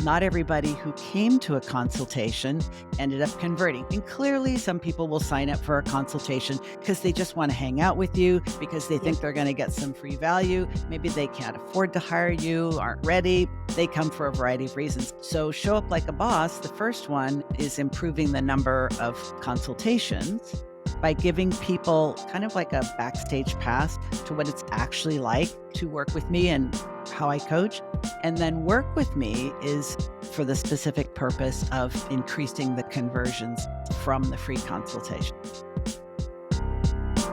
not everybody who came to a consultation ended up converting. And clearly, some people will sign up for a consultation because they just want to hang out with you, because they think they're going to get some free value. Maybe they can't afford to hire you, aren't ready. They come for a variety of reasons. So show up like a boss. The first one is improving the number of consultations by giving people kind of like a backstage pass to what it's actually like to work with me and how I coach. And then work with me is for the specific purpose of increasing the conversions from the free consultation.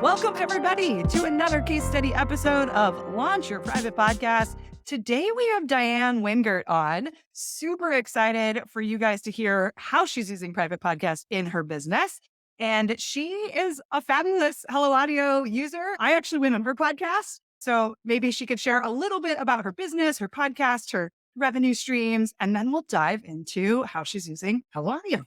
Welcome, everybody, to another case study episode of Launch Your Private Podcast. Today, we have Diann Wingert on. Super excited for you guys to hear how she's using private podcasts in her business. And she is a fabulous Hello Audio user. I actually went on her podcast. So maybe she could share a little bit about her business, her podcast, her revenue streams, and then we'll dive into how she's using Hello Audio.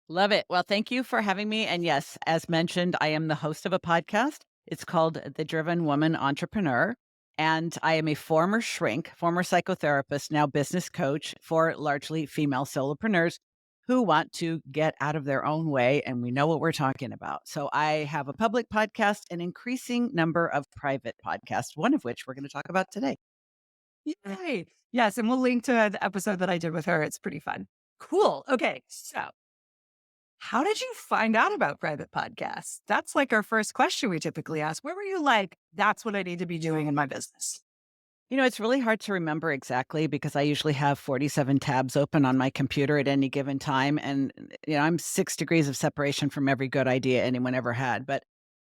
Love it. Well, thank you for having me. And yes, as mentioned, I am the host of a podcast. It's called The Driven Woman Entrepreneur. And I am a former shrink, former psychotherapist, now business coach for largely female solopreneurs who want to get out of their own way. And we know what we're talking about. So I have a public podcast, an increasing number of private podcasts, one of which we're going to talk about today. Yay. Yes. And we'll link to the episode that I did with her. It's pretty fun. Cool. Okay. So how did you find out about private podcasts? That's like our first question we typically ask. Where were you like, that's what I need to be doing in my business? You know, it's really hard to remember exactly because I usually have 47 tabs open on my computer at any given time. And, I'm 6 degrees of separation from every good idea anyone ever had. But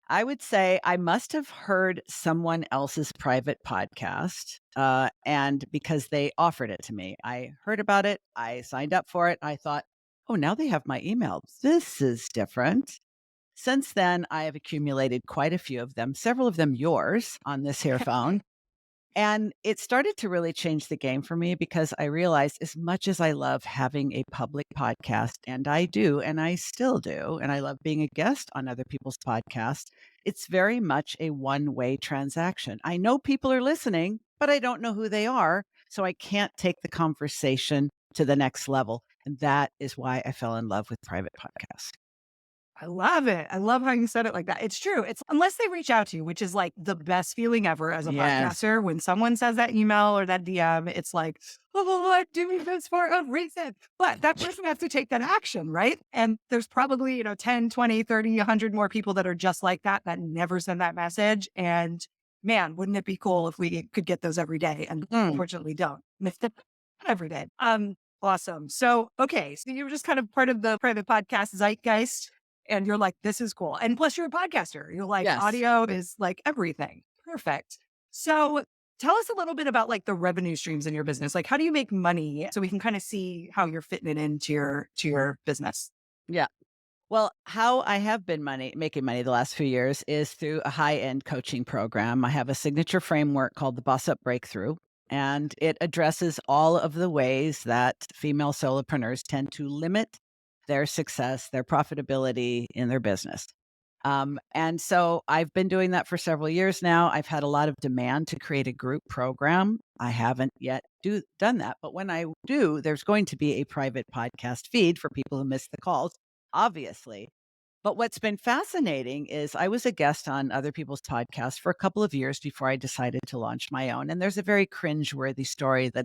I would say I must have heard someone else's private podcast. And because they offered it to me, I heard about it. I signed up for it. I thought, oh, now they have my email. This is different. Since then, I have accumulated quite a few of them, several of them yours on this here phone. And it started to really change the game for me because I realized as much as I love having a public podcast, and I do, and I still do, and I love being a guest on other people's podcasts, it's very much a one-way transaction. I know people are listening, but I don't know who they are. So I can't take the conversation to the next level. And that is why I fell in love with private podcasts. I love it. I love how you said it like that. It's true. It's unless they reach out to you, which is like the best feeling ever as a Yes. podcaster. When someone says that email or that DM, it's like, oh, I'm doing this for a reason. But that person has to take that action, right? And there's probably, 10, 20, 30, 100 more people that are just like that never send that message. And man, wouldn't it be cool if we could get those every day? And unfortunately don't. Not every day. Awesome. So, okay. So you were just kind of part of the private podcast zeitgeist. And you're like, this is cool. And plus you're a podcaster. You're like, Yes. audio is like everything. Perfect. So tell us a little bit about like the revenue streams in your business. Like, how do you make money so we can kind of see how you're fitting it into your business? Yeah. Well, how I have been making money the last few years is through a high-end coaching program. I have a signature framework called the Boss Up Breakthrough, and it addresses all of the ways that female solopreneurs tend to limit their success, their profitability in their business. And so I've been doing that for several years now. I've had a lot of demand to create a group program. I haven't yet done that, but when I do, there's going to be a private podcast feed for people who miss the calls, obviously. But what's been fascinating is I was a guest on other people's podcasts for a couple of years before I decided to launch my own. And there's a very cringeworthy story that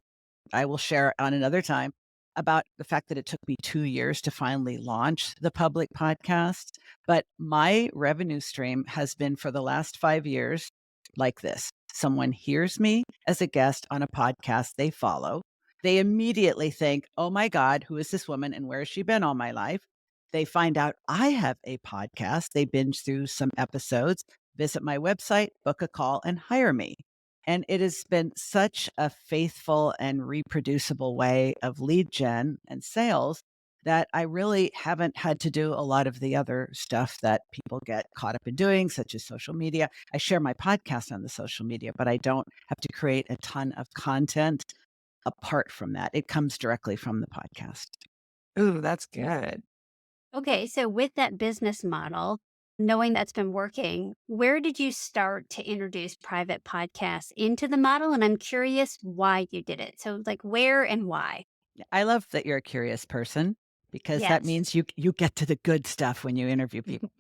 I will share on another time about the fact that it took me 2 years to finally launch the public podcast. But my revenue stream has been for the last 5 years like this. Someone hears me as a guest on a podcast they follow. They immediately think, oh my God, who is this woman and where has she been all my life? They find out I have a podcast. They binge through some episodes, visit my website, book a call, and hire me. And it has been such a faithful and reproducible way of lead gen and sales that I really haven't had to do a lot of the other stuff that people get caught up in doing, such as social media. I share my podcast on the social media, but I don't have to create a ton of content apart from that. It comes directly from the podcast. Ooh, that's good. Okay, so with that business model, knowing that's been working, where did you start to introduce private podcasts into the model? And I'm curious why you did it. So, like, where and why? I love that you're a curious person because that Yes. means you get to the good stuff when you interview people.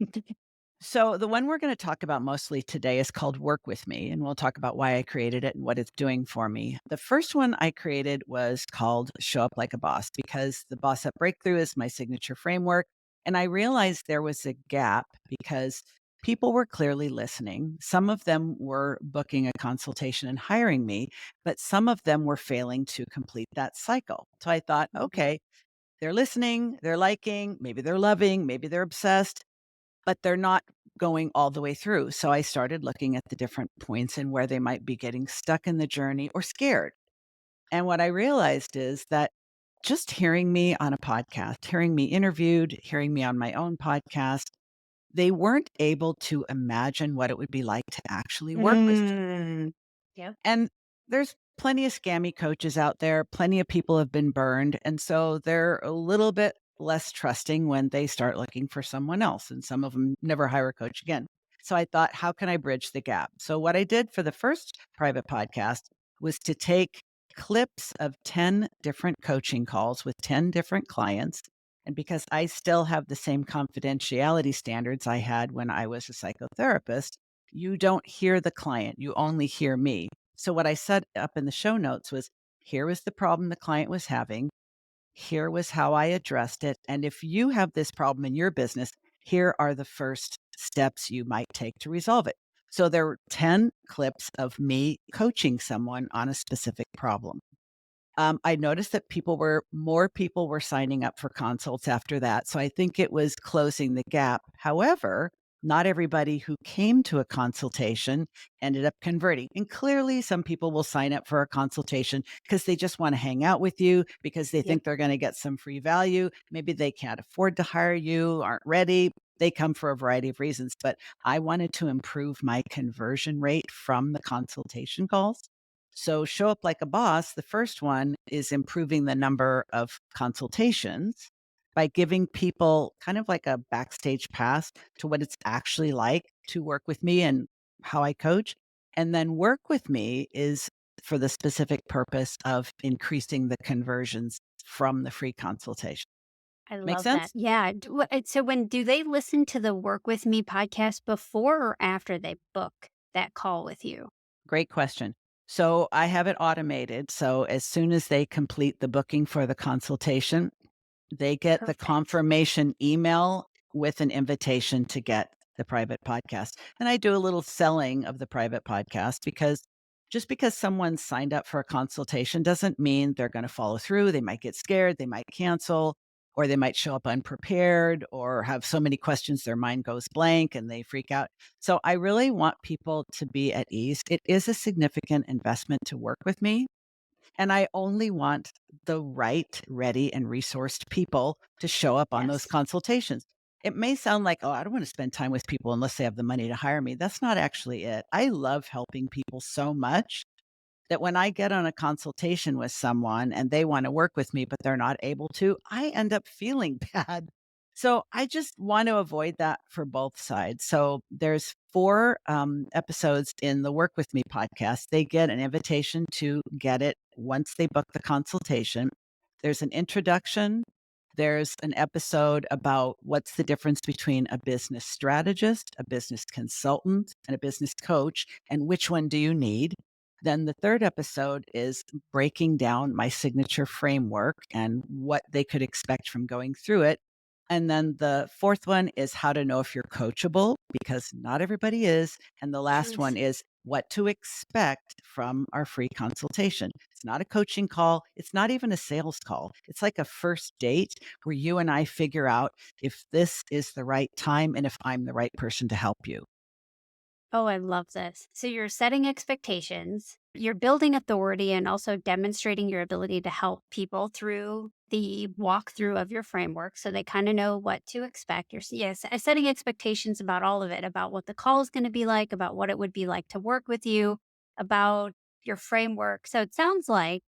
So the one we're going to talk about mostly today is called Work With Me, and we'll talk about why I created it and what it's doing for me. The first one I created was called Show Up Like a Boss because the Boss Up Breakthrough is my signature framework. And I realized there was a gap because people were clearly listening. Some of them were booking a consultation and hiring me, but some of them were failing to complete that cycle. So I thought, Mhm. okay, they're listening, they're liking, maybe they're loving, maybe they're obsessed, but they're not going all the way through. So I started looking at the different points and where they might be getting stuck in the journey or scared. And what I realized is that just hearing me on a podcast, hearing me interviewed, hearing me on my own podcast, they weren't able to imagine what it would be like to actually work with me. Mm. Yep. And there's plenty of scammy coaches out there. Plenty of people have been burned. And so they're a little bit less trusting when they start looking for someone else. And some of them never hire a coach again. So I thought, how can I bridge the gap? So what I did for the first private podcast was to take clips of 10 different coaching calls with 10 different clients. And because I still have the same confidentiality standards I had when I was a psychotherapist, you don't hear the client, you only hear me. So what I set up in the show notes was here was the problem the client was having. Here was how I addressed it. And if you have this problem in your business, here are the first steps you might take to resolve it. So there were 10 clips of me coaching someone on a specific problem. I noticed that more people were signing up for consults after that. So I think it was closing the gap. However, not everybody who came to a consultation ended up converting. And clearly, some people will sign up for a consultation because they just want to hang out with you, because they Yep. think they're going to get some free value. Maybe they can't afford to hire you, aren't ready. They come for a variety of reasons. But I wanted to improve my conversion rate from the consultation calls. So, Show Up Like a Boss, the first one is improving the number of consultations by giving people kind of like a backstage pass to what it's actually like to work with me and how I coach. And then Work With Me is for the specific purpose of increasing the conversions from the free consultation. I Make love that. sense? Yeah. So when do they listen to the Work With Me podcast before or after they book that call with you? Great question. So I have it automated. So as soon as they complete the booking for the consultation, they get the Perfect. confirmation email with an invitation to get the private podcast. And I do a little selling of the private podcast because just because someone signed up for a consultation doesn't mean they're going to follow through. They might get scared, they might cancel, or they might show up unprepared or have so many questions their mind goes blank and they freak out. So I really want people to be at ease. It is a significant investment to work with me, and I only want the right, ready, and resourced people to show up on those Yes. consultations. It may sound like, oh, I don't want to spend time with people unless they have the money to hire me. That's not actually it. I love helping people so much that when I get on a consultation with someone and they want to work with me, but they're not able to, I end up feeling bad. So I just want to avoid that for both sides. So there's four episodes in the Work With Me podcast. They get an invitation to get it once they book the consultation. There's an introduction. There's an episode about what's the difference between a business strategist, a business consultant, and a business coach, and which one do you need? Then the third episode is breaking down my signature framework and what they could expect from going through it. And then the fourth one is how to know if you're coachable, because not everybody is. And the last Truth. one is what to expect from our free consultation. It's not a coaching call. It's not even a sales call. It's like a first date where you and I figure out if this is the right time and if I'm the right person to help you. Oh, I love this. So you're setting expectations, you're building authority, and also demonstrating your ability to help people through the walkthrough of your framework so they kind of know what to expect. Yes, setting expectations about all of it, about what the call is going to be like, about what it would be like to work with you, about your framework. So it sounds like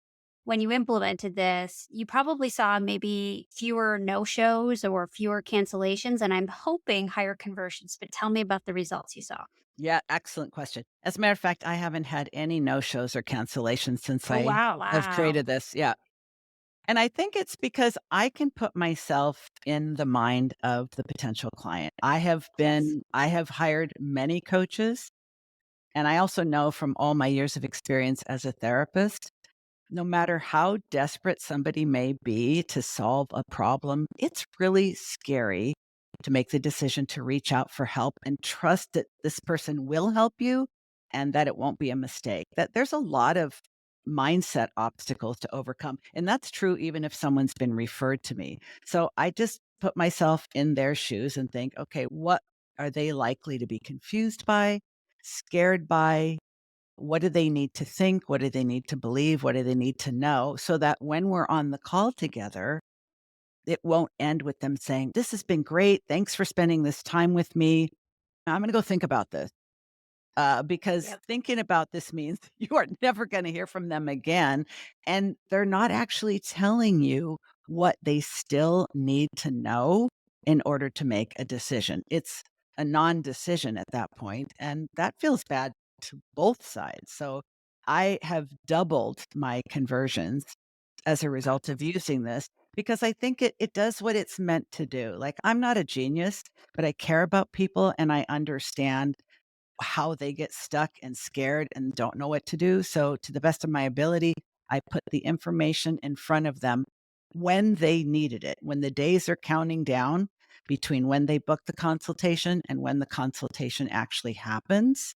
when you implemented this, you probably saw maybe fewer no shows or fewer cancellations, and I'm hoping higher conversions. But tell me about the results you saw. Yeah, excellent question. As a matter of fact, I haven't had any no-shows or cancellations since Oh, I wow. have Wow. created this. Yeah. And I think it's because I can put myself in the mind of the potential client. Yes. I have hired many coaches, and I also know from all my years of experience as a therapist, no matter how desperate somebody may be to solve a problem, it's really scary to make the decision to reach out for help and trust that this person will help you and that it won't be a mistake. That there's a lot of mindset obstacles to overcome. And that's true even if someone's been referred to me. So I just put myself in their shoes and think, okay, what are they likely to be confused by, scared by? What do they need to think? What do they need to believe? What do they need to know? So that when we're on the call together, it won't end with them saying, "This has been great. Thanks for spending this time with me. I'm going to go think about this." Because Yep. thinking about this means you are never going to hear from them again. And they're not actually telling you what they still need to know in order to make a decision. It's a non decision at that point, and that feels bad to both sides. So I have doubled my conversions as a result of using this because I think it does what it's meant to do. Like, I'm not a genius, but I care about people and I understand how they get stuck and scared and don't know what to do. So, to the best of my ability, I put the information in front of them when they needed it, when the days are counting down between when they book the consultation and when the consultation actually happens,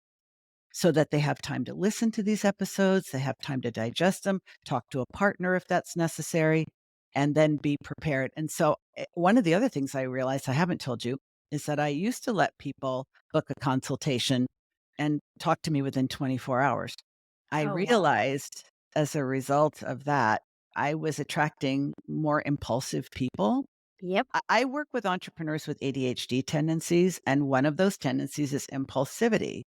so that they have time to listen to these episodes, they have time to digest them, talk to a partner if that's necessary, and then be prepared. And so, one of the other things I realized I haven't told you is that I used to let people book a consultation and talk to me within 24 hours. I Oh, wow. realized as a result of that, I was attracting more impulsive people. Yep. I work with entrepreneurs with ADHD tendencies, and one of those tendencies is impulsivity.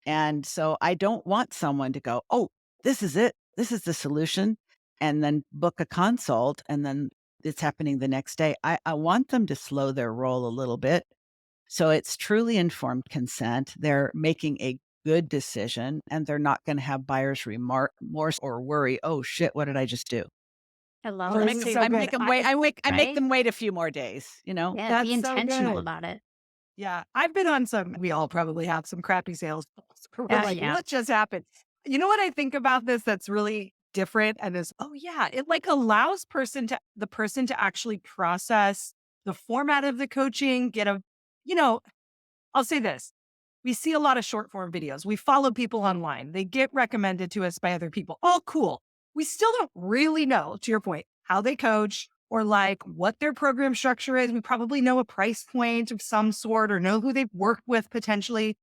And so I don't want someone to go, "Oh, this is it. This is the solution," and then book a consult, and then it's happening the next day. I want them to slow their roll a little bit. So it's truly informed consent. They're making a good decision, and they're not gonna have buyer's remorse or worry, "Oh, shit, what did I just do?" I love Oh, this. that's See, so I good. make them wait. I make right? them wait a few more days, you know? Yeah, be That's so intentional good. about it. Yeah, I've been on some we all probably have some crappy sales calls where we're like, Yeah. "What just happened?" You know what I think about this that's really different and is, oh, yeah, it, like, allows the person to actually process the format of the coaching, get a you know, I'll say this, we see a lot of short form videos. We follow people online. They get recommended to us by other people. All cool. We still don't really know, to your point, how they coach or like what their program structure is. We probably know a price point of some sort or know who they've worked with potentially.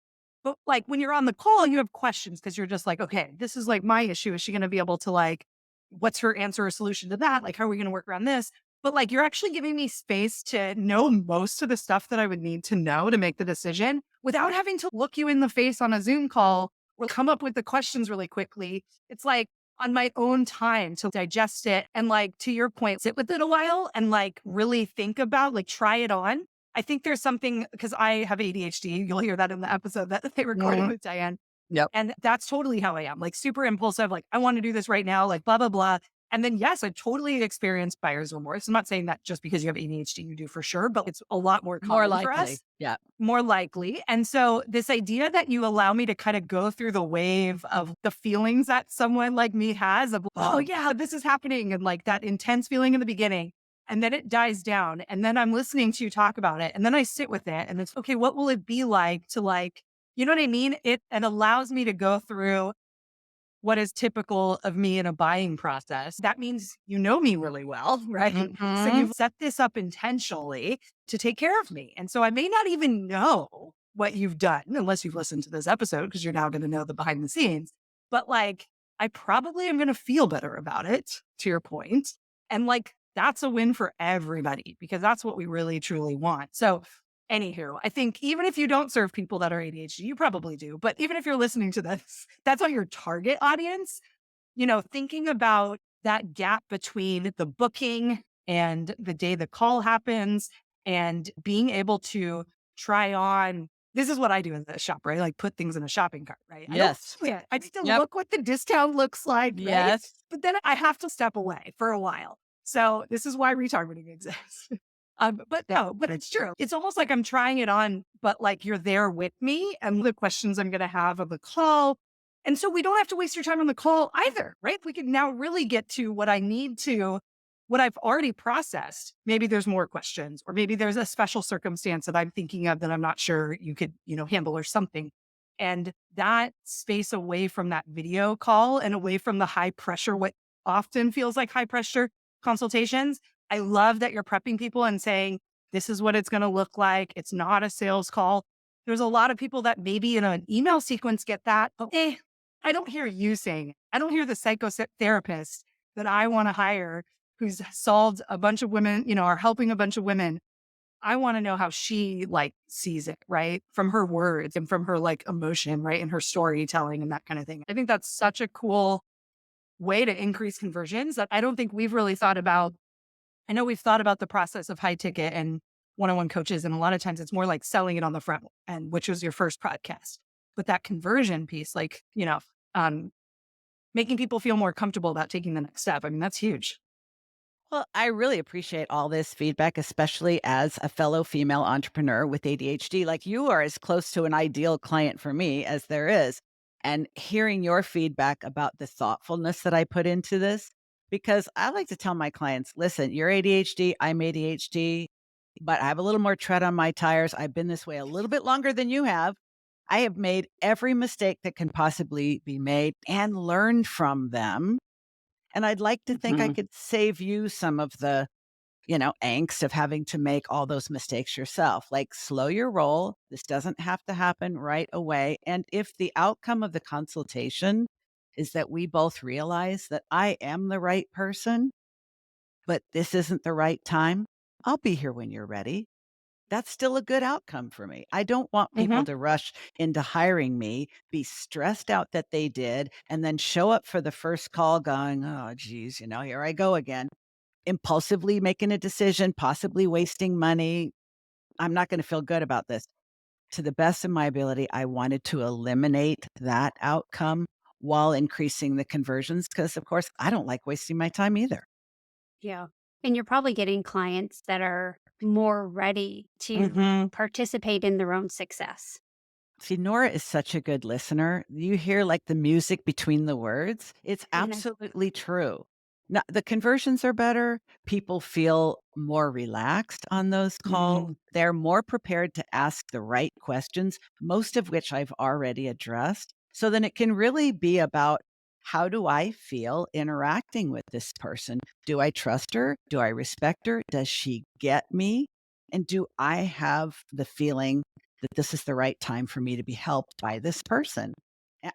But like when you're on the call, you have questions because you're just like, okay, this is like my issue. Is she going to be able to like, what's her answer or solution to that? Like, how are we going to work around this? But like, you're actually giving me space to know most of the stuff that I would need to know to make the decision without having to look you in the face on a Zoom call or come up with the questions really quickly. It's like on my own time to digest it and like to your point, sit with it a while and like really think about, like try it on. I think there's something because I have ADHD. You'll hear that in the episode that they recorded Mhm. with Diann. Yep. And that's totally how I am, like super impulsive, like I want to do this right now, like blah, blah, blah. And then, yes, I totally experience buyer's remorse. I'm not saying that just because you have ADHD, you do for sure, but it's a lot more More common for likely. us, Yeah. more likely. And so, this idea that you allow me to kind of go through the wave of the feelings that someone like me has of, oh, yeah, this is happening. And like that intense feeling in the beginning. And then it dies down. And then I'm listening to you talk about it. And then I sit with it and it's okay, what will it be like to like, you know what I mean? It allows me to go through what is typical of me in a buying process. That means you know me really well, right? So Mhm. you've set this up intentionally to take care of me. And so I may not even know what you've done unless you've listened to this episode because you're now going to know the behind the scenes. But like, I probably am going to feel better about it, to your point. And like, that's a win for everybody because that's what we really truly want. So anywho, I think even if you don't serve people that are ADHD, you probably do. But even if you're listening to this, that's not your target audience. Thinking about that gap between the booking and the day the call happens and being able to try on. This is what I do in the shop, right? Like put things in a shopping cart, right? I don't Yes. do it. I need to Yep. look what the discount looks like, right? Yes. But then I have to step away for a while. So this is why retargeting exists. But no, but it's true. It's almost like I'm trying it on, but like you're there with me and the questions I'm going to have of the call. And so we don't have to waste your time on the call either, right? We can now really get to what I need to, what I've already processed. Maybe there's more questions, or maybe there's a special circumstance that I'm thinking of that I'm not sure you could, handle or something. And that space away from that video call and away from the high pressure, what often feels like high pressure consultations. I love that you're prepping people and saying, this is what it's going to look like. It's not a sales call. There's a lot of people that maybe in an email sequence get that. But I don't hear you saying it. I don't hear the psychotherapist that I want to hire who's solved a bunch of women, are helping a bunch of women. I want to know how she sees it, right? From her words and from her emotion, right? And her storytelling and that kind of thing. I think that's such a cool way to increase conversions that I don't think we've really thought about. I know we've thought about the process of high ticket and one-on-one coaches, and a lot of times it's more like selling it on the front end, which was your first podcast. But that conversion piece, making people feel more comfortable about taking the next step. I mean, that's huge. Well, I really appreciate all this feedback, especially as a fellow female entrepreneur with ADHD. Like, you are as close to an ideal client for me as there is. And hearing your feedback about the thoughtfulness that I put into this, because I like to tell my clients, listen, you're ADHD, I'm ADHD, but I have a little more tread on my tires. I've been this way a little bit longer than you have. I have made every mistake that can possibly be made and learned from them. And I'd like to think I Mhm. could save you some of the, angst of having to make all those mistakes yourself. Like, slow your roll. This doesn't have to happen right away. And if the outcome of the consultation is that we both realize that I am the right person, but this isn't the right time, I'll be here when you're ready. That's still a good outcome for me. I don't want people Mhm. to rush into hiring me, be stressed out that they did, and then show up for the first call going, oh, geez, here I go again, impulsively making a decision, possibly wasting money. I'm not going to feel good about this. To the best of my ability, I wanted to eliminate that outcome while increasing the conversions because, of course, I don't like wasting my time either. Yeah. And you're probably getting clients that are more ready to Mhm. participate in their own success. See, Nora is such a good listener. You hear like the music between the words. It's And I, absolutely true. Now, the conversions are better. People feel more relaxed on those calls. Mhm. They're more prepared to ask the right questions, most of which I've already addressed. So then it can really be about, how do I feel interacting with this person? Do I trust her? Do I respect her? Does she get me? And do I have the feeling that this is the right time for me to be helped by this person?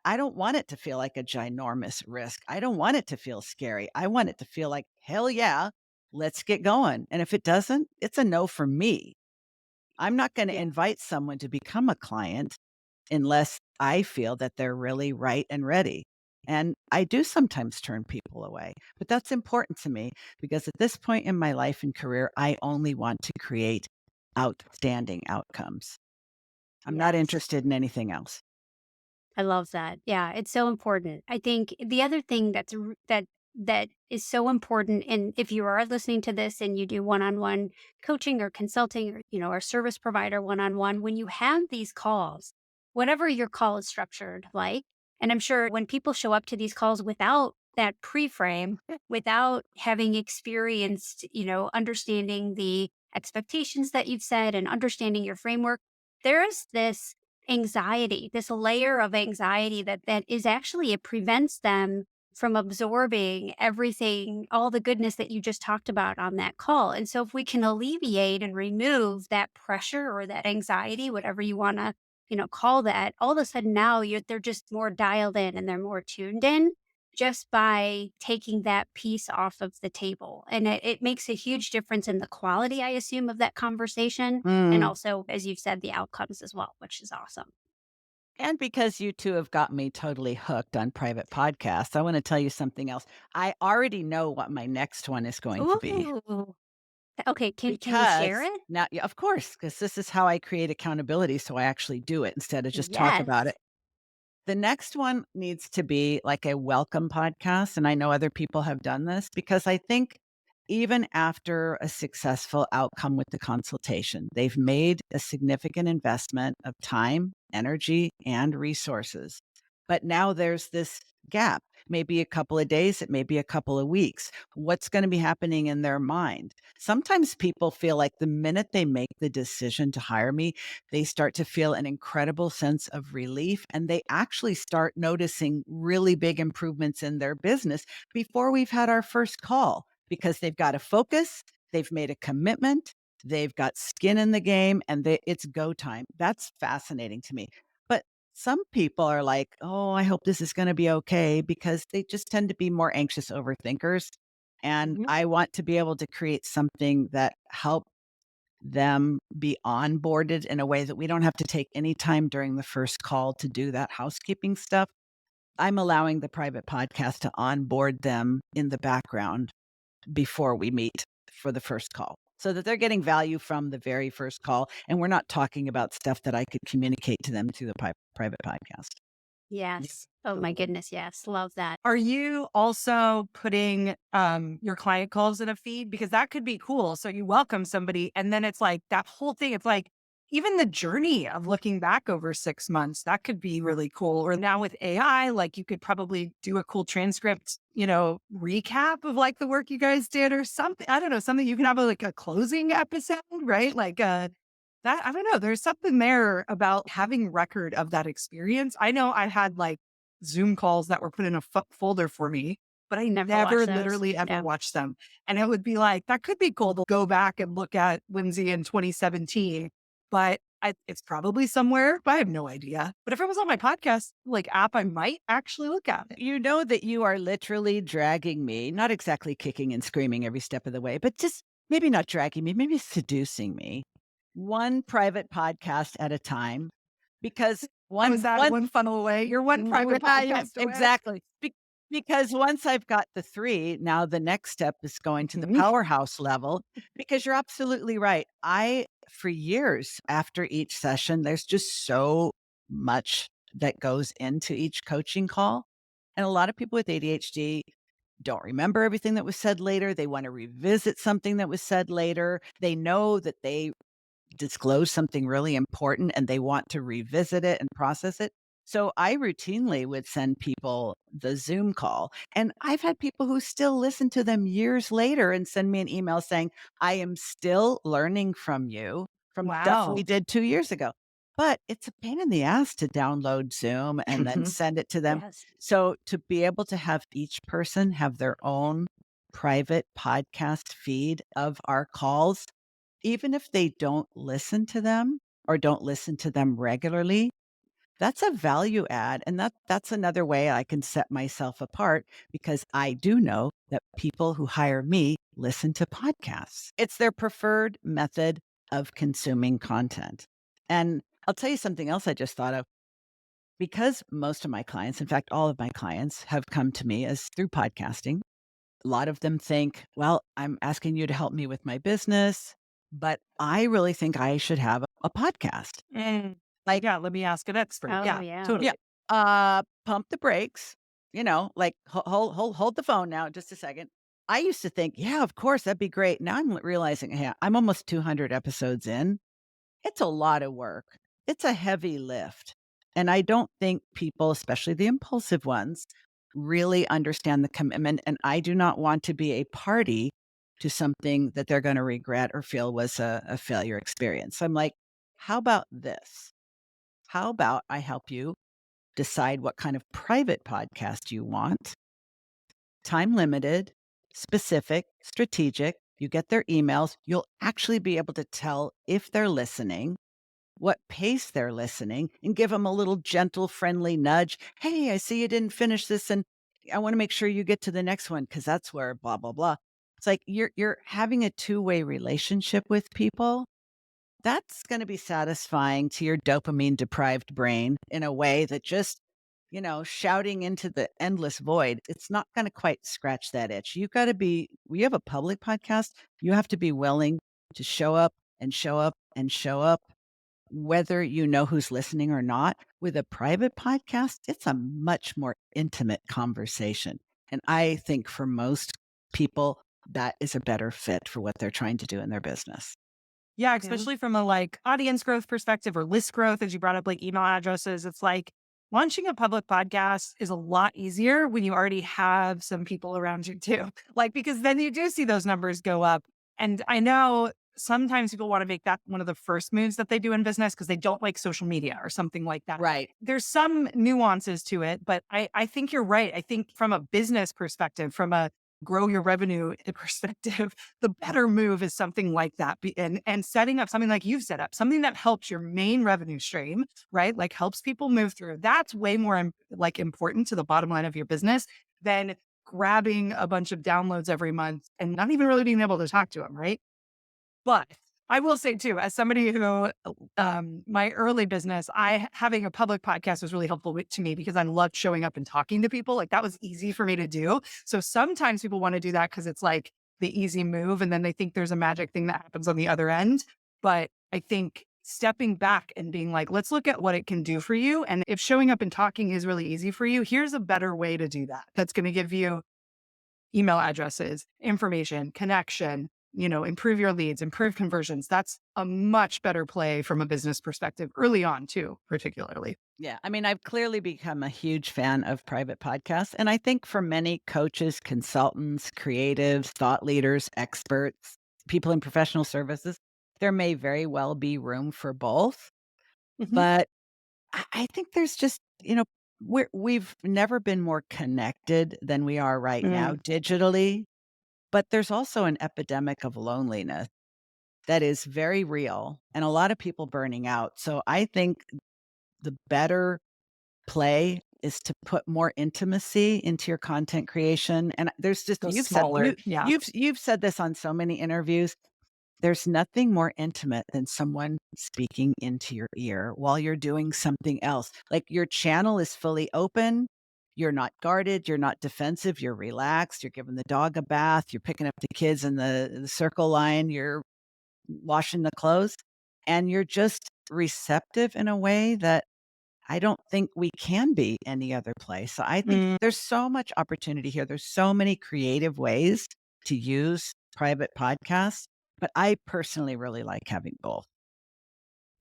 I don't want it to feel like a ginormous risk. I don't want it to feel scary. I want it to feel like, hell yeah, let's get going. And if it doesn't, it's a no for me. I'm not going to Yeah. invite someone to become a client unless I feel that they're really right and ready. And I do sometimes turn people away, but that's important to me because at this point in my life and career, I only want to create outstanding outcomes. I'm not yes. interested in anything else. I love that. Yeah, it's so important. I think the other thing that is so important, and if you are listening to this and you do one-on-one coaching or consulting, or or service provider one-on-one, when you have these calls, whatever your call is structured like, and I'm sure when people show up to these calls without that pre-frame, without having experienced, understanding the expectations that you've set and understanding your framework, there is this anxiety, this layer of anxiety that is actually, it prevents them from absorbing everything, all the goodness that you just talked about on that call. And so if we can alleviate and remove that pressure or that anxiety, whatever you want to, call that, all of a sudden now they're just more dialed in and they're more tuned in just by taking that piece off of the table. And it makes a huge difference in the quality, I assume, of that conversation. And Mm. also, as you've said, the outcomes as well, which is awesome. And because you two have got me totally hooked on private podcasts, I want to tell you something else. I already know what my next one is going to be Ooh. Okay, can you share because it? now, yeah, of course, because this is how I create accountability. So I actually do it instead of just talk about Yes. it. The next one needs to be like a welcome podcast. And I know other people have done this because I think even after a successful outcome with the consultation. They've made a significant investment of time, energy, and resources. But now there's this gap, maybe a couple of days, it may be a couple of weeks. What's going to be happening in their mind? Sometimes people feel like the minute they make the decision to hire me, they start to feel an incredible sense of relief and they actually start noticing really big improvements in their business before we've had our first call because they've got a focus, they've made a commitment, they've got skin in the game, and it's go time. That's fascinating to me. But some people are like, oh, I hope this is going to be okay because they just tend to be more anxious overthinkers. And Mhm. I want to be able to create something that helps them be onboarded in a way that we don't have to take any time during the first call to do that housekeeping stuff. I'm allowing the private podcast to onboard them in the background before we meet for the first call so that they're getting value from the very first call. And we're not talking about stuff that I could communicate to them through the private podcast. Yes. Yes, Oh my totally. goodness. Yes. Love that. Are you also putting your client calls in a feed? Because that could be cool. So you welcome somebody and then it's like that whole thing. It's like even the journey of looking back over 6 months, that could be really cool. Or now with AI, like you could probably do a cool transcript, recap of like the work you guys did or something. I don't know, something you can have like a closing episode, right? Like that, I don't know. There's something there about having record of that experience. I know I had like Zoom calls that were put in a folder for me, but I Never watch never those. literally ever Yeah. watched them. And it would be like, that could be cool to go back and look at Lindsay in 2017, but it's probably somewhere, but I have no idea. But if it was on my podcast, like app, I might actually look at it. You know that you are literally dragging me, not exactly kicking and screaming every step of the way, but just maybe not dragging me, maybe seducing me one private podcast at a time because How is that one one funnel away? You're one private yeah, podcast away. exactly. Because once I've got the 3, now the next step is going to the Mhm. powerhouse level, because you're absolutely right. For years after each session, there's just so much that goes into each coaching call. And a lot of people with ADHD don't remember everything that was said later. They want to revisit something that was said later. They know that they disclose something really important and they want to revisit it and process it. So I routinely would send people the Zoom call. And I've had people who still listen to them years later and send me an email saying, I am still learning from you from stuff we Wow. did 2 years ago. But it's a pain in the ass to download Zoom and then send it to them. Yes. So to be able to have each person have their own private podcast feed of our calls, even if they don't listen to them or don't listen to them regularly, that's a value add. And that's another way I can set myself apart because I do know that people who hire me listen to podcasts. It's their preferred method of consuming content. And I'll tell you something else I just thought of. Because most of my clients, in fact, all of my clients have come to me as through podcasting. A lot of them think, well, I'm asking you to help me with my business, but I really think I should have a podcast. Mm. Like, Yeah, let me ask an expert. Oh, Yeah, yeah. yeah, totally. pump the brakes, like hold the phone now, just a second. I used to think, yeah, of course, that'd be great. Now I'm realizing, yeah, I'm almost 200 episodes in. It's a lot of work. It's a heavy lift. And I don't think people, especially the impulsive ones, really understand the commitment. And I do not want to be a party to something that they're going to regret or feel was a failure experience. So I'm like, how about this? How about I help you decide what kind of private podcast you want, time limited, specific, strategic. You get their emails. You'll actually be able to tell if they're listening, what pace they're listening, and give them a little gentle, friendly nudge. Hey, I see you didn't finish this, and I want to make sure you get to the next one because that's where blah blah blah. It's like you're having a two-way relationship with people. That's going to be satisfying to your dopamine deprived brain in a way that just shouting into the endless void, it's not going to quite scratch that itch. You've got to be, we have a public podcast. You have to be willing to show up and show up and show up whether you know who's listening or not. With a private podcast, it's a much more intimate conversation. And I think for most people, that is a better fit for what they're trying to do in their business. Yeah, Yeah. especially from a like audience growth perspective or list growth, as you brought up, like email addresses. It's like launching a public podcast is a lot easier when you already have some people around you too. Like, because then you do see those numbers go up. And I know sometimes people want to make that one of the first moves that they do in business because they don't like social media or something like that. Right. There's some nuances to it, but I think you're right. I think from a business perspective, from a grow your revenue perspective, the better move is something like that. And setting up something like you've set up, something that helps your main revenue stream, right? Like helps people move through. That's way more like important to the bottom line of your business than grabbing a bunch of downloads every month and not even really being able to talk to them, right? But I will say too, as somebody who, my early business, having a public podcast was really helpful to me because I loved showing up and talking to people. Like that was easy for me to do. So sometimes people want to do that because it's like the easy move, and then they think there's a magic thing that happens on the other end. But I think stepping back and being like, let's look at what it can do for you. And if showing up and talking is really easy for you, here's a better way to do that. That's going to give you email addresses, information, connection, improve your leads, improve conversions. That's a much better play from a business perspective early on too, particularly. Yeah. I mean, I've clearly become a huge fan of private podcasts. And I think for many coaches, consultants, creatives, thought leaders, experts, people in professional services, there may very well be room for both. Mhm. But I think there's just, we've never been more connected than we are right now Mm. digitally. But there's also an epidemic of loneliness that is very real and a lot of people burning out. So I think the better play is to put more intimacy into your content creation. And there's just Go you've said smaller. Yeah. you've said this on so many interviews. There's nothing more intimate than someone speaking into your ear while you're doing something else. Like your channel is fully open. You're not guarded. You're not defensive. You're relaxed. You're giving the dog a bath. You're picking up the kids in the circle line. You're washing the clothes. And you're just receptive in a way that I don't think we can be any other place. So I think Mm. there's so much opportunity here. There's so many creative ways to use private podcasts, but I personally really like having both.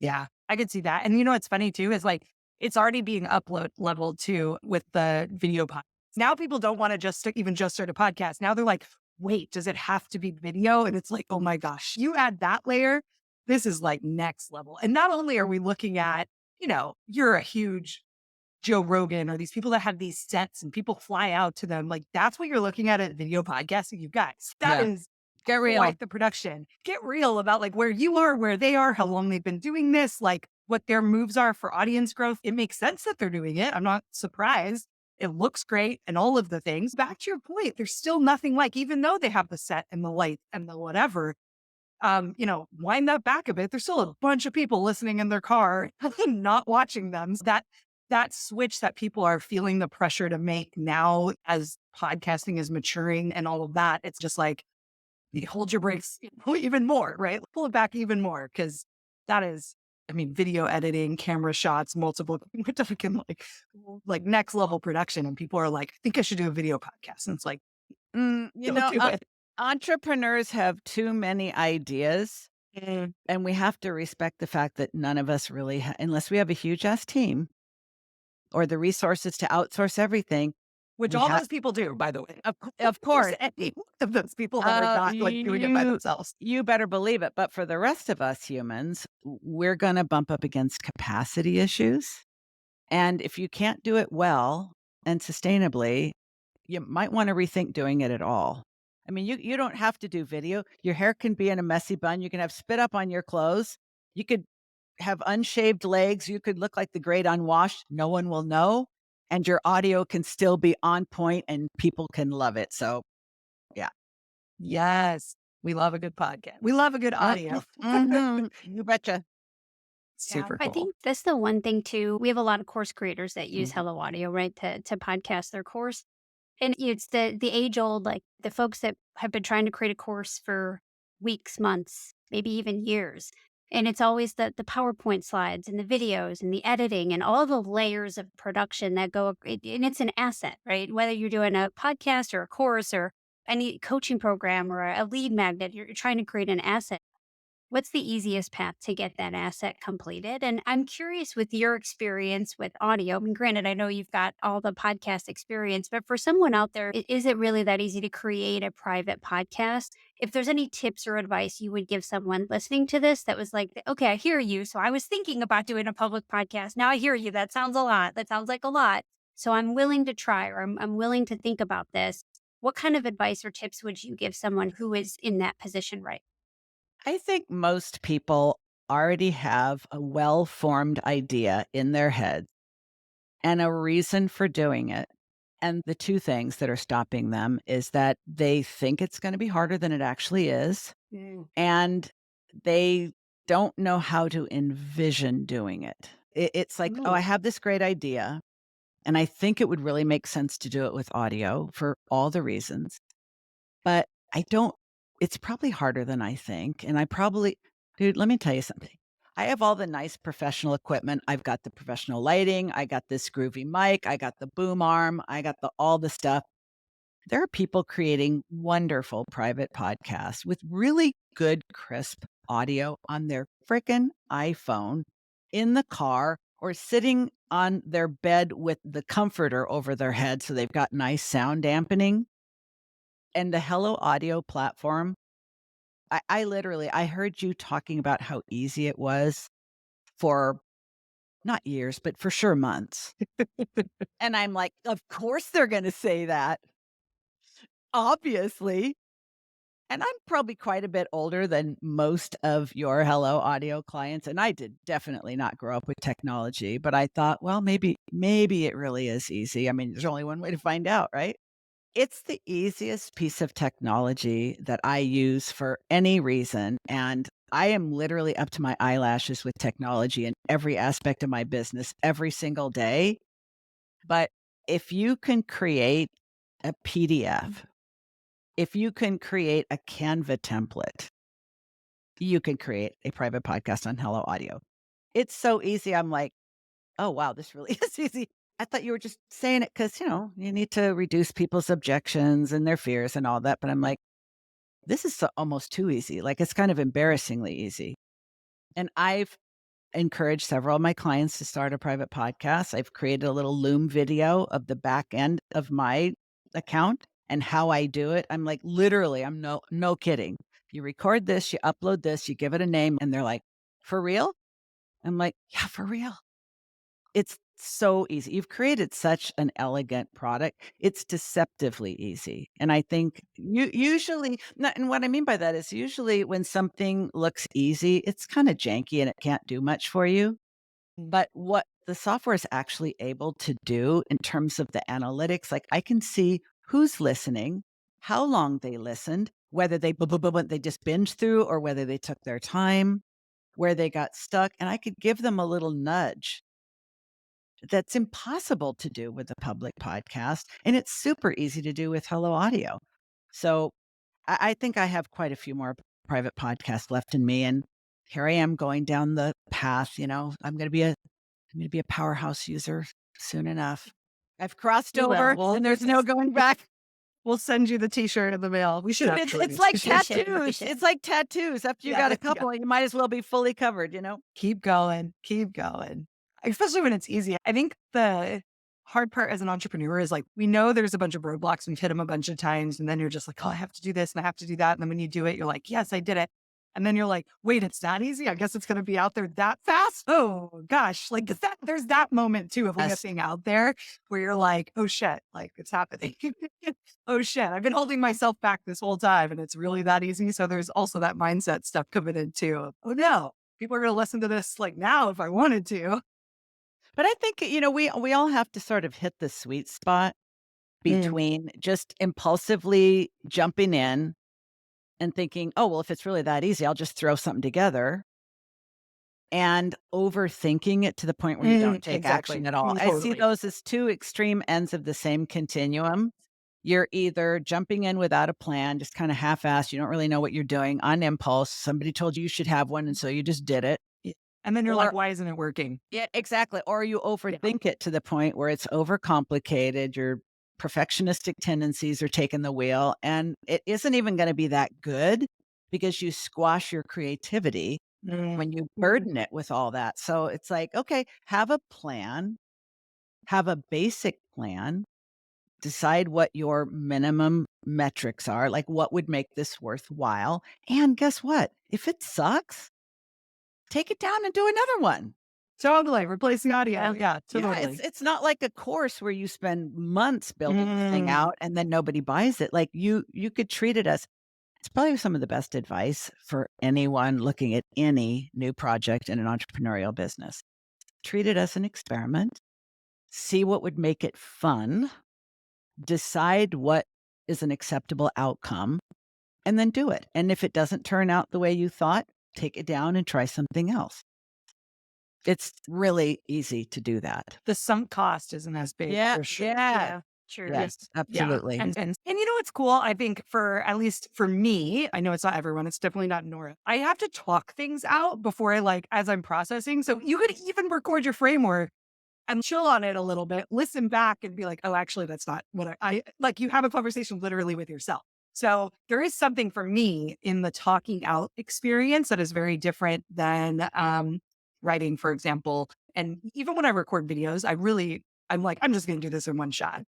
Yeah, I could see that. And what's funny too is like it's already being upload leveled too with the video podcast. Now people don't want to even just start a podcast. Now they're like, wait, does it have to be video? And it's like, oh my gosh, you add that layer, this is like next level. And not only are we looking at, you're a huge Joe Rogan or these people that have these sets and people fly out to them. Like that's what you're looking at video podcasting, you guys. That Yeah. is Get real. quite the production. Get real about like where you are, where they are, how long they've been doing this, like what their moves are for audience growth. It makes sense that they're doing it. I'm not surprised. It looks great and all of the things. Back to your point, there's still nothing like, even though they have the set and the light and the whatever, wind that back a bit. There's still a bunch of people listening in their car, not watching them. That switch that people are feeling the pressure to make now as podcasting is maturing and all of that, it's just like, you hold your brakes even more, right? Pull it back even more because that is, video editing, camera shots, multiple, we're talking like next level production. And people are like, I think I should do a video podcast. And it's like, Mm, don't do it. entrepreneurs have too many ideas, Mm. and we have to respect the fact that none of us really, unless we have a huge ass team or the resources to outsource everything. Which We all ha those people do, by the way. Of course. Any of those people that are not like doing it by themselves. You better believe it. But for the rest of us humans, we're going to bump up against capacity issues. And if you can't do it well and sustainably, you might want to rethink doing it at all. I mean, you don't have to do video. Your hair can be in a messy bun. You can have spit up on your clothes. You could have unshaved legs. You could look like the great unwashed. No one will know. And your audio can still be on point and people can love it. So, yeah. Yes. We love a good podcast. We love a good audio. Mhm. You betcha. Super I cool. think that's the one thing too. We have a lot of course creators that use Mhm. Hello Audio, right, to podcast their course. And it's the age old, like the folks that have been trying to create a course for weeks, months, maybe even years. And it's always the PowerPoint slides and the videos and the editing and all the layers of production that go, and it's an asset, right? Whether you're doing a podcast or a course or any coaching program or a lead magnet, you're trying to create an asset. What's the easiest path to get that asset completed? And I'm curious with your experience with audio. I mean, granted, I know you've got all the podcast experience, but for someone out there, is it really that easy to create a private podcast? If there's any tips or advice you would give someone listening to this that was like, okay, I hear you. So I was thinking about doing a public podcast. Now I hear you. That sounds a lot. That sounds like a lot. So I'm willing to try, or I'm willing to think about this. What kind of advice or tips would you give someone who is in that position right? I think most people already have a well-formed idea in their head and a reason for doing it. And the two things that are stopping them is that they think it's going to be harder than it actually is, Mm. and they don't know how to envision doing it. It's like, oh, I Oh. have this great idea, and I think it would really make sense to do it with audio for all the reasons. But I don't it's probably harder than I think, and I probably dude, let me tell you something. I have all the nice professional equipment. I've got the professional lighting, I got this groovy mic, I got the boom arm, I got the all the stuff. There are people creating wonderful private podcasts with really good, crisp audio on their frickin' iPhone, in the car, or sitting on their bed with the comforter over their head so they've got nice sound dampening. And the Hello Audio platform, I literally I heard you talking about how easy it was for not years, but for sure months. And I'm like, "Of course they're gonna say that, obviously." And I'm probably quite a bit older than most of your Hello Audio clients, and I did definitely not grow up with technology, but I thought, "Well, maybe it really is easy." I mean, there's only one way to find out, right? It's the easiest piece of technology that I use for any reason, and I am literally up to my eyelashes with technology in every aspect of my business every single day. But if you can create a PDF, if you can create a Canva template, you can create a private podcast on Hello Audio. It's so easy. I'm like, "Oh, wow, this really is easy." I thought you were just saying it because you need to reduce people's objections and their fears and all that, but I'm like, this is almost too easy. Like, it's kind of embarrassingly easy. And I've encouraged several of my clients to start a private podcast. I've created a little Loom video of the back end of my account and how I do it. I'm like, literally, I'm no kidding. You record this, you upload this, you give it a name, and they're like, "For real?" I'm like, "Yeah, for real." It's so easy. You've created such an elegant product. It's deceptively easy. And I think you usually no, and what I mean by that is usually when something looks easy, it's kind of janky and it can't do much for you. Mm. But what the software is actually able to do in terms of the analytics, like I can see who's listening, how long they listened, whether they just binge through or whether they took their time, where they got stuck, and I could give them a little nudge that's impossible to do with a public podcast, and it's super easy to do with Hello Audio. So, I think I have quite a few more private podcasts left in me, and here I am going down the path, I'm gonna be a powerhouse user soon enough. I've crossed You will. over, and there's no going back. We'll send you the T-shirt in the mail. We should Dude, it's actually it's do like t-shirts. We tattoos. should. It's like tattoos. After you got a Yeah. couple, you might as well be fully covered? Keep going. Keep going. Especially when it's easy. I think the hard part as an entrepreneur is like, we know there's a bunch of roadblocks. We've hit them a bunch of times. And then you're just like, oh, I have to do this and I have to do that. And then when you do it, you're like, yes, I did it. And then you're like, wait, it's that easy? I guess it's going to be out there that fast? Oh, gosh. Like there's that moment too of Yes. being out there where you're like, oh, shit, like it's happening. Oh, shit. I've been holding myself back this whole time and it's really that easy. So there's also that mindset stuff coming in too. Oh, no. People are going to listen to this like now if I wanted to. But I think, we all have to sort of hit the sweet spot Mm. between just impulsively jumping in and thinking, "Oh, well, if it's really that easy, I'll just throw something together," and overthinking it to the point where you don't take Exactly. action at all. I see Totally. those as 2 extreme ends of the same continuum. You're either jumping in without a plan, just kinda half-assed, you don't really know what you're doing, on impulse, somebody told you you should have one, and so you just did it, Yeah. And then you're like, or why isn't it working? yeah, exactly, or you Yeah. overthink it to the point where it's overcomplicated, you're perfectionistic tendencies are taking the wheel, and it isn't even going to be that good because you squash your creativity when you Mhm. burden it with all that. So it's like, okay, have a plan, have a basic plan, decide what your minimum metrics are, like what would make this worthwhile. And guess what? If it sucks, take it down and do another one. Totally. Replace the audio. Yeah. Yeah, Yeah, totally. it's not like a course where you spend months building the thing Mm. out and then nobody buys it. Like you could treat it as it's probably some of the best advice for anyone looking at any new project in an entrepreneurial business. Treat it as an experiment, see what would make it fun, decide what is an acceptable outcome, and then do it. And if it doesn't turn out the way you thought, take it down and try something else. It's really easy to do that. The sunk cost isn't as big Yeah, for sure. yeah. Yeah. True. Yes, Yes. Yeah. absolutely. And you know what's cool? I think for at least for me, I know it's not everyone, it's definitely not Nora. I have to talk things out before I like as I'm processing. So you could even record your framework and chill on it a little bit, listen back and be like, oh, actually, that's not what I like. You have a conversation literally with yourself. So there is something for me in the talking out experience that is very different than writing, for example. And even when I record videos, I'm like, I'm just going to do this in one shot.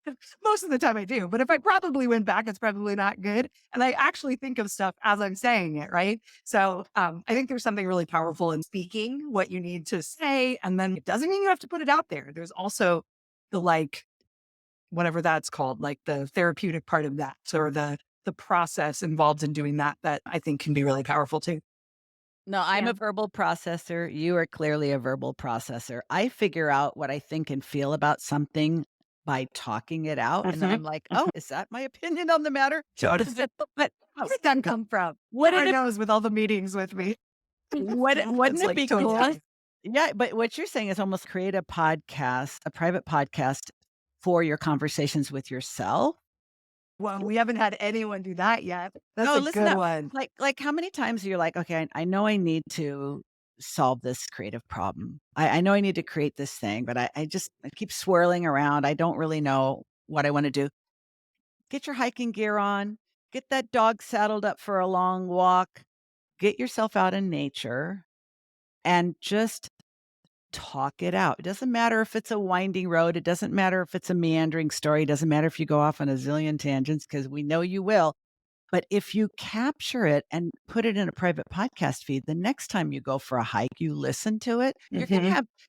Most of the time I do. But if I probably went back, it's probably not good. And I actually think of stuff as I'm saying it, right? So I think there's something really powerful in speaking what you need to say. And then it doesn't mean you have to put it out there. There's also the like, whatever that's called, like the therapeutic part of that or the process involved in doing that, that I think can be really powerful too. No, I'm Yeah. a verbal processor. You are clearly a verbal processor. I figure out what I think and feel about something by talking it out. And then Mhm. I'm like, oh, Mhm. is that my opinion on the matter? So does it, but how did that come from? Wouldn't Lord it, knows with all the meetings with me. wouldn't It's it like be totally cool? time. Yeah, but what you're saying is almost create a podcast, a private podcast for your conversations with yourself. Well, we haven't had anyone do that yet. That's No, a listen good up. one. Like how many times you're like, okay, I know I need to solve this creative problem. I know I need to create this thing, but I keep swirling around. I don't really know what I want to do. Get your hiking gear on, get that dog saddled up for a long walk, get yourself out in nature and just talk it out. It doesn't matter if it's a winding road. It doesn't matter if it's a meandering story. It doesn't matter if you go off on a zillion tangents because we know you will. But if you capture it and put it in a private podcast feed, the next time you go for a hike, you listen to it, Mhm.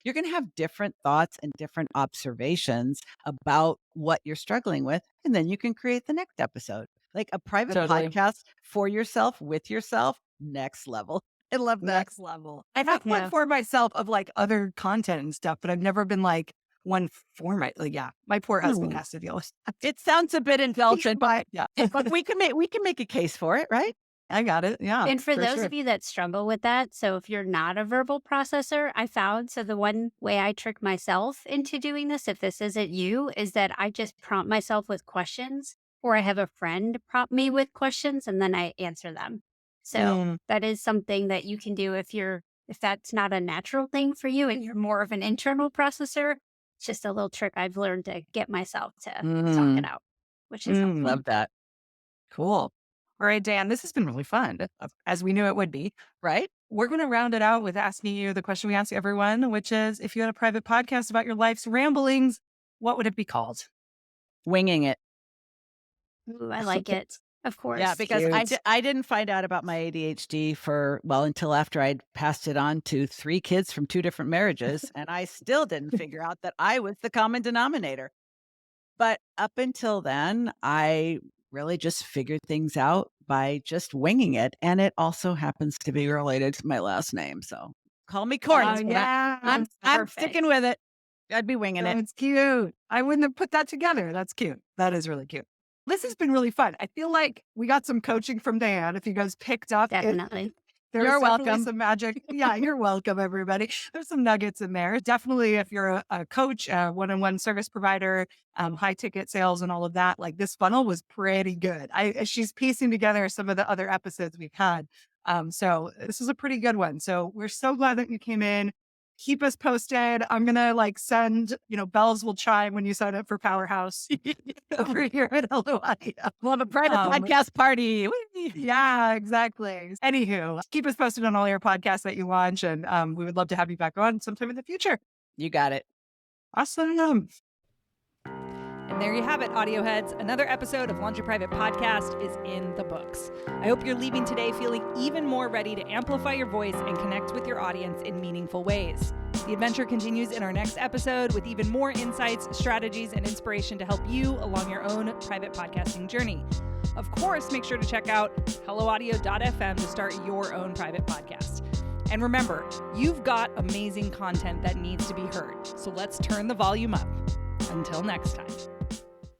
you're going to have different thoughts and different observations about what you're struggling with, and then you can create the next episode. Like a private Totally. podcast for yourself with yourself, next level. I love that. Next level. I've had one Yeah. for myself of like other content and stuff, but I've never been like one for my, like, yeah, my poor husband Hmm. has to deal with It sounds a bit indulgent, but yeah, but we can make a case for it, right? I got it. Yeah, And for for those sure. of you that struggle with that, so if you're not a verbal processor, I found so the one way I trick myself into doing this, if this isn't you, is that I just prompt myself with questions, or I have a friend prompt me with questions and then I answer them. So Mm, that is something that you can do if that's not a natural thing for you and you're more of an internal processor. It's just a little trick I've learned to get myself to talk it mm, out, which is helpful. mm. Love that. Cool. All right, Dan, this has been really fun, as we knew it would be. Right? We're going to round it out with asking you the question we ask everyone, which is if you had a private podcast about your life's ramblings, what would it be called? Winging it. Ooh, I like it. Of Yeah, course. because Cute. I didn't find out about my ADHD until after I'd passed it on to 3 kids from 2 different marriages, and I still didn't figure out that I was the common denominator. But up until then, I really just figured things out by just winging it, and it also happens to be related to my last name, so call me Oh, corny, but yeah. I'm Perfect. sticking with it. I'd be winging it. That's cute. I wouldn't have put that together. That's cute. That is really cute. This has been really fun. I feel like we got some coaching from Diann. If you guys picked up, Definitely. there's You're definitely welcome. some magic. Yeah, you're welcome, everybody. There's some nuggets in there. Definitely, if you're a coach, a one-on-one service provider, high ticket sales, and all of that, like this funnel was pretty good. She's piecing together some of the other episodes we've had. So this is a pretty good one. So we're so glad that you came in. Keep us posted. I'm going to send, bells will chime when you sign up for Powerhouse over here at Hello Audio. We'll have a private podcast party. Whee! Yeah, exactly. Anywho, keep us posted on all your podcasts that you launch. And we would love to have you back on sometime in the future. You got it. Awesome. And there you have it, audio heads. Another episode of Launch a Private Podcast is in the books. I hope you're leaving today feeling even more ready to amplify your voice and connect with your audience in meaningful ways. The adventure continues in our next episode with even more insights, strategies, and inspiration to help you along your own private podcasting journey. Of course, make sure to check out helloaudio.fm to start your own private podcast. And remember, you've got amazing content that needs to be heard. So let's turn the volume up. Until next time.